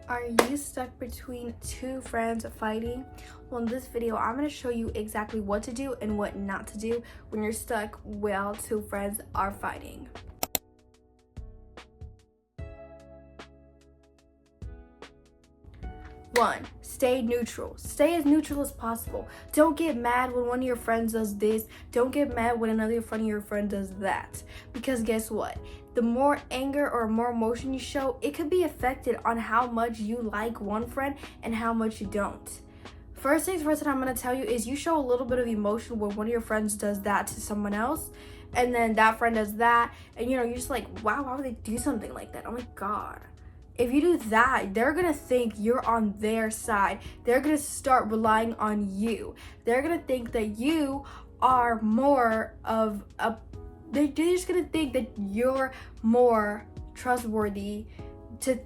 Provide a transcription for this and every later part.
Are you stuck between two friends fighting? Well, in this video, I'm going to show you exactly what to do and what not to do when you're stuck while two friends are fighting. One, stay neutral. Stay as neutral as possible. Don't get mad when one of your friends does this. Don't get mad when another friend of your friend does that. Because guess what? The more anger or more emotion you show, it could be affected on how much you like one friend and how much you don't. First things first that I'm going to tell you is you show a little bit of emotion when one of your friends does that to someone else. And then that friend does that. And you're just like, wow, why would they do something like that? Oh my God. If you do that, they're going to think you're on their side. They're going to start relying on you. They're going to think that you are more of a... They're just going to think that you're more trustworthy to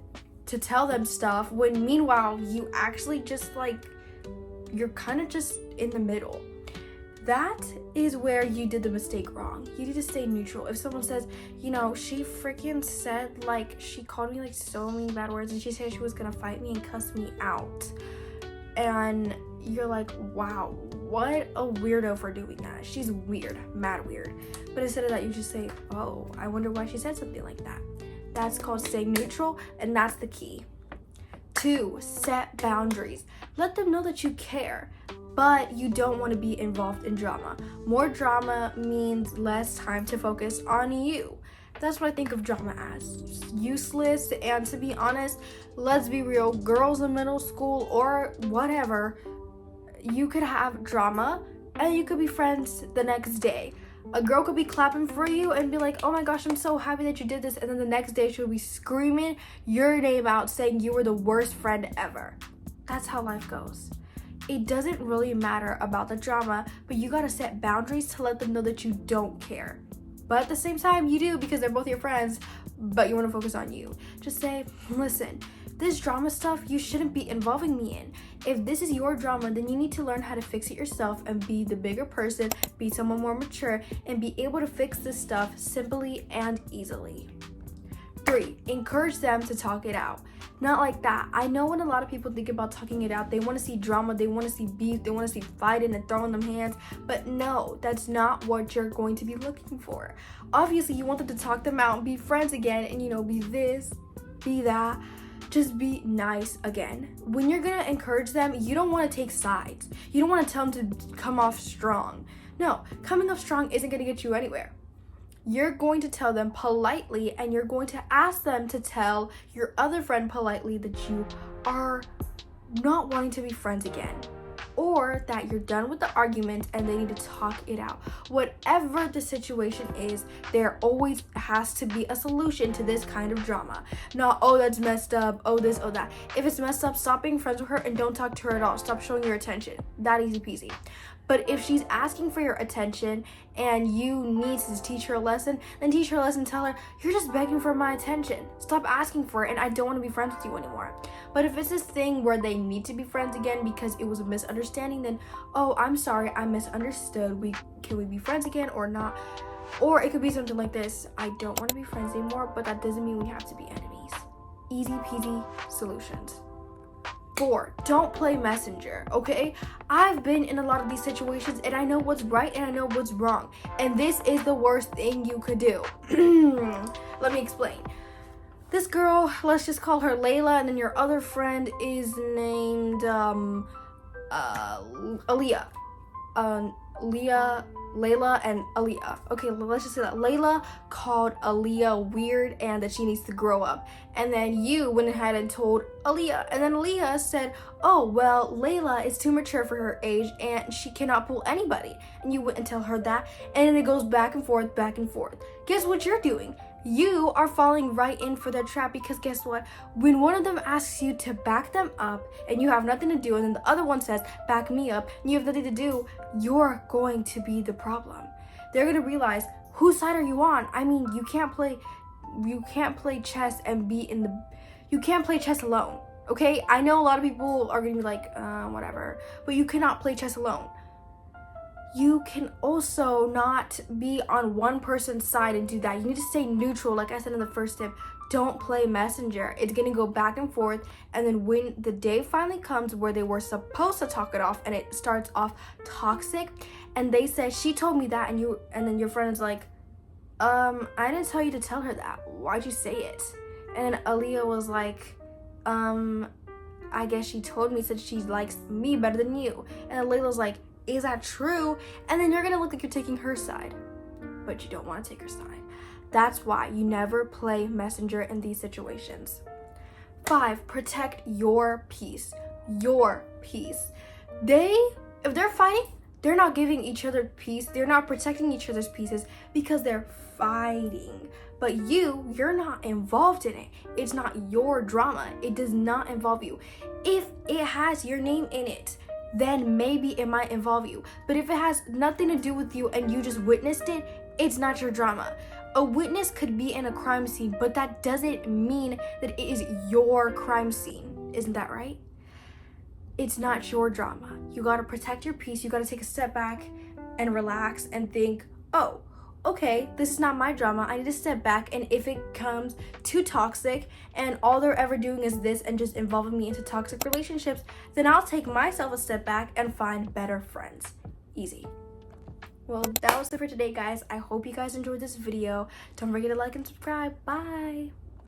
tell them stuff, when meanwhile, you actually just you're kind of just in the middle. That is where you did the mistake wrong. You need to stay neutral. If someone says, she freaking said, she called me so many bad words, and she said she was gonna fight me and cuss me out, and you're like, wow, what a weirdo for doing that. She's weird, mad weird. But instead of that, you just say, oh, I wonder why she said something like that. That's called staying neutral, and that's the key. 2, set boundaries. Let them know that you care, but you don't want to be involved in drama. More drama means less time to focus on you. That's what I think of drama as. Useless. And to be honest, let's be real, girls in middle school or whatever, you could have drama and you could be friends the next day. A girl could be clapping for you and be like, oh my gosh, I'm so happy that you did this. And then the next day she'll be screaming your name out saying you were the worst friend ever. That's how life goes. It doesn't really matter about the drama, but you gotta set boundaries to let them know that you don't care. But at the same time, you do, because they're both your friends, but you wanna focus on you. Just say, listen, this drama stuff you shouldn't be involving me in. If this is your drama, then you need to learn how to fix it yourself and be the bigger person, be someone more mature, and be able to fix this stuff simply and easily. 3, encourage them to talk it out. Not like that. I know when a lot of people think about talking it out, they want to see drama, they want to see beef, they want to see fighting and throwing them hands, but no, that's not what you're going to be looking for. Obviously, you want them to talk them out and be friends again and, be this, be that, just be nice again. When you're going to encourage them, you don't want to take sides. You don't want to tell them to come off strong. No, coming off strong isn't going to get you anywhere. You're going to tell them politely, and you're going to ask them to tell your other friend politely that you are not wanting to be friends again, or that you're done with the argument and they need to talk it out. Whatever the situation is, there always has to be a solution to this kind of drama. Not, oh, that's messed up, oh, this, oh, that. If it's messed up, stop being friends with her and don't talk to her at all. Stop showing your attention. That easy peasy. But if she's asking for your attention and you need to teach her a lesson, then teach her a lesson. Tell her, you're just begging for my attention. Stop asking for it, and I don't want to be friends with you anymore. But if it's this thing where they need to be friends again because it was a misunderstanding, then, oh, I'm sorry, I misunderstood. Can we be friends again or not? Or it could be something like this. I don't want to be friends anymore, but that doesn't mean we have to be enemies. Easy peasy solutions. 4, don't play messenger, okay? I've been in a lot of these situations and I know what's right and I know what's wrong. And this is the worst thing you could do. Let me explain. This girl, let's just call her Layla, and then your other friend is named Aaliyah. Layla and Aaliyah. Okay, let's just say that Layla called Aaliyah weird and that she needs to grow up. And then you went ahead and told Aaliyah. And then Aaliyah said, oh, well, Layla is too mature for her age and she cannot pull anybody. And you went and tell her that. And then it goes back and forth, back and forth. Guess what you're doing? You are falling right in for their trap, because guess what? When one of them asks you to back them up and you have nothing to do, and then the other one says, back me up, and you have nothing to do, you're going to be the problem. They're going to realize, whose side are you on? I mean, you can't play chess and you can't play chess alone, okay? I know a lot of people are going to be like, whatever, but you cannot play chess alone. You can also not be on one person's side and do that. You need to stay neutral, like I said in the first tip. don't play messenger. It's gonna go back and forth, and then when the day finally comes where they were supposed to talk it off and it starts off toxic, and they say, she told me that, and then your friend is like, I didn't tell you to tell her that. Why'd you say it? And Aaliyah was like, I guess she told me, said she likes me better than you. And Layla's like, is that true? And then you're gonna look like you're taking her side, but you don't want to take her side. That's why you never play messenger in these situations. 5, protect your peace. Your peace. If they're fighting, they're not giving each other peace. They're not protecting each other's pieces because they're fighting. But you're not involved in it. It's not your drama. It does not involve you. If it has your name in it, then maybe it might involve you. But if it has nothing to do with you and you just witnessed it, it's not your drama. A witness could be in a crime scene, but that doesn't mean that it is your crime scene. Isn't that right? It's not your drama. You gotta protect your peace. You gotta take a step back and relax and think, oh, okay, this is not my drama. I need to step back, and if it comes too toxic and all they're ever doing is this and just involving me into toxic relationships, then I'll take myself a step back and find better friends. Easy. Well, that was it for today, guys. I hope you guys enjoyed this video. Don't forget to like and subscribe. Bye.